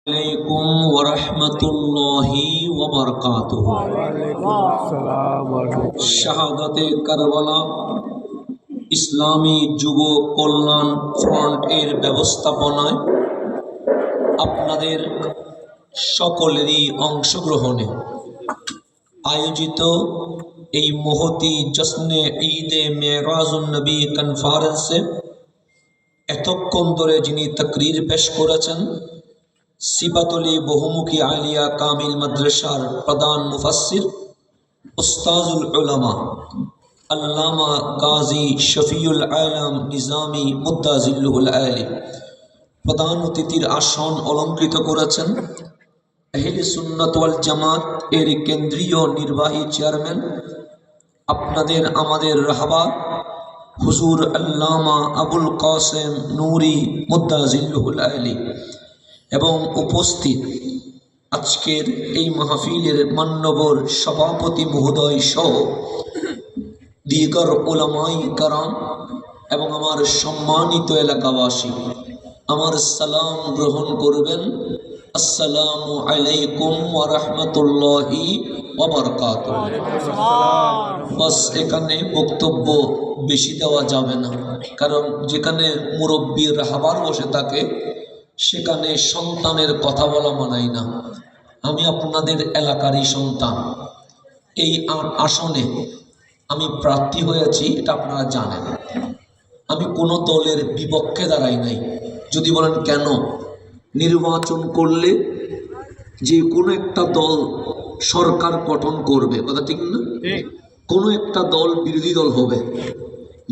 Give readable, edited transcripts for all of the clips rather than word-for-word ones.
আলাইকুম ওয়া রাহমাতুল্লাহি ওয়া বারাকাতুহু। শাহাদাতে কারবালা ইসলামী যুব কল্যাণ ফ্রন্ট এর ব্যবস্থাপনায় আপনাদের সকলেরই অংশগ্রহণে আয়োজিত এই মহতি জশ্নে ঈদে মেরাজুন নবী কনফারেন্সে এতক্ষণ ধরে যিনি তাকরীর পেশ করেছেন সিবাতলি বহুমুখী আলিয়া কামিল মাদ্রাসার প্রধান মুফাসসির উস্তাজুল উলামা আল্লামা গাজী শফিউল আলম নিজামী মুদ্দাজিল্লুহুল আলী প্রধান অতিথির আসন অলঙ্কৃত করেছেন আহলে সুন্নাত ওয়াল জামাত এর কেন্দ্রীয় নির্বাহী চেয়ারম্যান আপনাদের আমাদের রাহবার হুজুর আল্লামা আবুল কাসেম নূরি মুদ্দাজিল্লুহুল আলী এবং উপস্থিত আজকের এই মাহফিলের মান্যবর সভাপতি মহোদয় সহ দিগর উলামাই কারাম এবং আমার সম্মানিত এলাকাবাসী, আমার সালাম গ্রহণ করবেন। আসসালামু আলাইকুম ওয়া রাহমাতুল্লাহি ওয়া বারাকাতুহু। বাস এখানে বক্তব্য বেশি দেওয়া যাবে না, কারণ যেখানে মুরব্বী রাহবার বসে থাকে সেখানে সন্তানের কথা বলা মানাই না। আমি আপনাদের এলাকারই সন্তান। এই আসনে আমি প্রার্থী হয়েছি, এটা আপনারা জানেন। আমি কোনো দলের বিপক্ষে দাঁড়াই নাই। যদি বলেন কেন, নির্বাচন করলে যে কোনো একটা দল সরকার গঠন করবে, কথা ঠিক না? কোনো একটা দল বিরোধী দল হবে,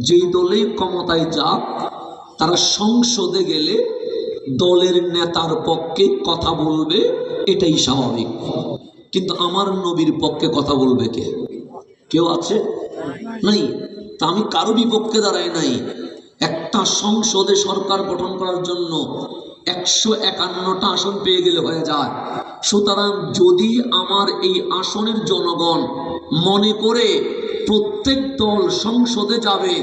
যেই দলেই ক্ষমতায় যাক তারা সংসদে গেলে দলের নেতার পক্ষে কথা বলবে, এটাই স্বাভাবিক। কিন্তু আমার নবীর পক্ষে কথা বলবে কে? কেউ আছে? নাই। তা আমি কারো বিপক্ষে দাঁড়াই নাই। একটা সংসদে সরকার গঠন করার জন্য 151টা আসন পেয়ে গেলে হয়ে যায়। সুতরাং যদি আমার এই আসনের জনগণ মনে করে প্রত্যেক দল সংসদে যাবে,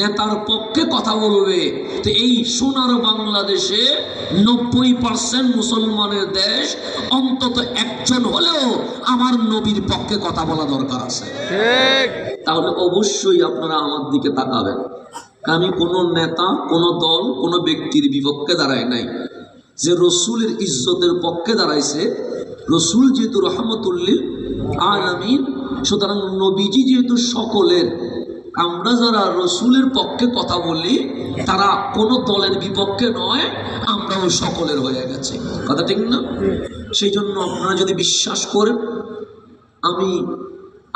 নেতার পক্ষে কথা বলবে, তো এই সোনার বাংলাদেশে 90% মুসলমানের দেশ, অন্তত একজন হলেও আমার নবীর পক্ষে কথা বলা দরকার আছে। তাহলে অবশ্যই আপনারা আমার দিকে তাকাবেন। আমি কোনো নেতা, কোনো দল, কোনো ব্যক্তির বিপক্ষে দাঁড়াই নাই। যে রসুলের ইজ্জতের পক্ষে দাঁড়াইছে, রসুল যেহেতু রহমতুল্লিল আলামিন, সুতরাং নবীজি যেহেতু সকলের, আমরা যারা রসুলের পক্ষে কথা বলি তারা কোনো দলের বিপক্ষে নয়, আমরাও সকলের হয়ে গেছে, কথা ঠিক না? সেই জন্য আপনারা যদি বিশ্বাস করেন, আমি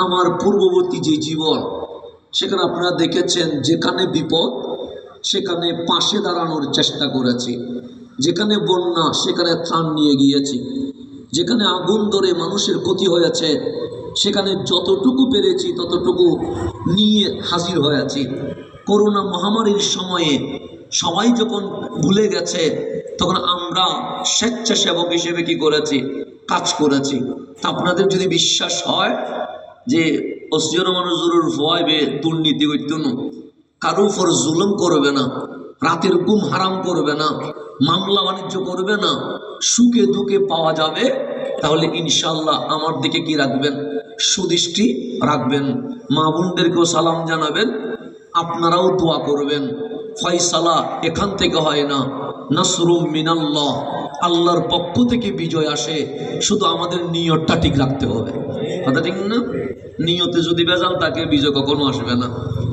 আমার পূর্ববর্তী যে জীবন, সেখানে আপনারা দেখেছেন যেখানে বিপদ সেখানে পাশে দাঁড়ানোর চেষ্টা করেছি, যেখানে বন্যা সেখানে ত্রাণ নিয়ে গিয়েছি, যেখানে আগুন ধরে মানুষের ক্ষতি হয়েছে সেখানে যতটুকু পেরেছি ততটুকু নিয়ে হাজির হয়েছি। করোনা মহামারীর সময়ে সবাই যখন ভুলে গেছে, তখন আমরা স্বেচ্ছাসেবক হিসেবে কি করেছি? কাজ করেছি। তা আপনাদের যদি বিশ্বাস হয় যে অসিয়র মানুষের ভয়বে দুর্নীতি হইত না, কারো উপর জুলুম করবে না, রাতের ঘুম হারাম করবে না, মামলা বাণিজ্য করবে না, সুখে দুঃখে পাওয়া যাবে, তাহলে ইনশাল্লাহ আমার দিকে কি রাখবেন? সুদৃষ্টি রাখবেন। মা বোনদেরকেও সালাম জানাবেন, আপনারাও দোয়া করবেন। ফয়সালা এখান থেকে হয় না, নাসরুম মিনাল্লাহ, আল্লাহর পক্ষ থেকে বিজয় আসে। শুধু আমাদের নিয়তটা ঠিক রাখতে হবে, কথা ঠিক না? নিয়তে যদি বেজাল থাকে বিজয় কখনো আসবে না।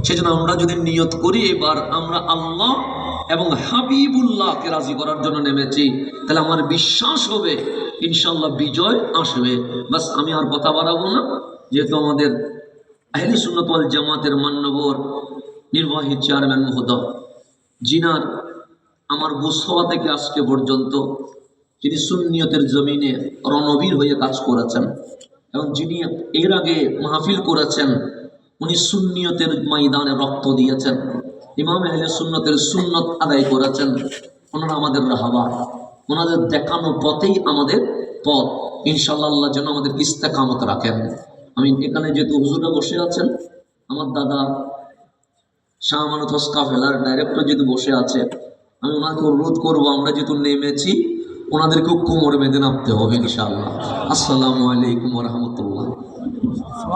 সেজন্য আমরা যদি নিয়ত করি এবার আমরা আল্লাহ এবং হাবিবুল্লাহকে রাজি করার জন্য নেমেছি, তাহলে আমার বিশ্বাস হবে ইনশাল্লাহ বিজয় আসবে। বাস আমি আর কথা বাড়াবো না, যেহেতু আমাদের আহলে সুন্নাত ওয়াল জামাতের মান্যবর নির্বাহী চেয়ারম্যান মহোদয়, জিনার আমার বুঝ হওয়া থেকে আজকে পর্যন্ত যিনি সুন্নিয়তের জমিনে রণবীর হয়ে কাজ করেছেন, এবং যিনি এর আগে মাহফিল করেছেন, উনি সুন্নিয়তের ময়দানে রক্ত দিয়েছেন, ইমাম আহলে সুন্নতের সুন্নত আদায় করেছেন, ওনারা আমাদের রাহবার। ওনাদের দেখানো পথেই আমাদের পথ। ইনশাআল্লাহ আল্লাহ যেন আমাদের ইস্তেকামত রাখেন। আমি এখানে যেহেতু হুজুরা বসে আছেন, আমার দাদা শাহ আমানত হোস কাফেলার ডাইরেক্টর যেহেতু বসে আছে, আমি ওনাকে অনুরোধ করবো, আমরা যেহেতু নেমেছি ওনাদেরকেও কোমর বেঁধে নামতে হবে ইনশাআল্লাহ। আসসালামু আলাইকুম ওয়া রাহমাতুল্লাহ।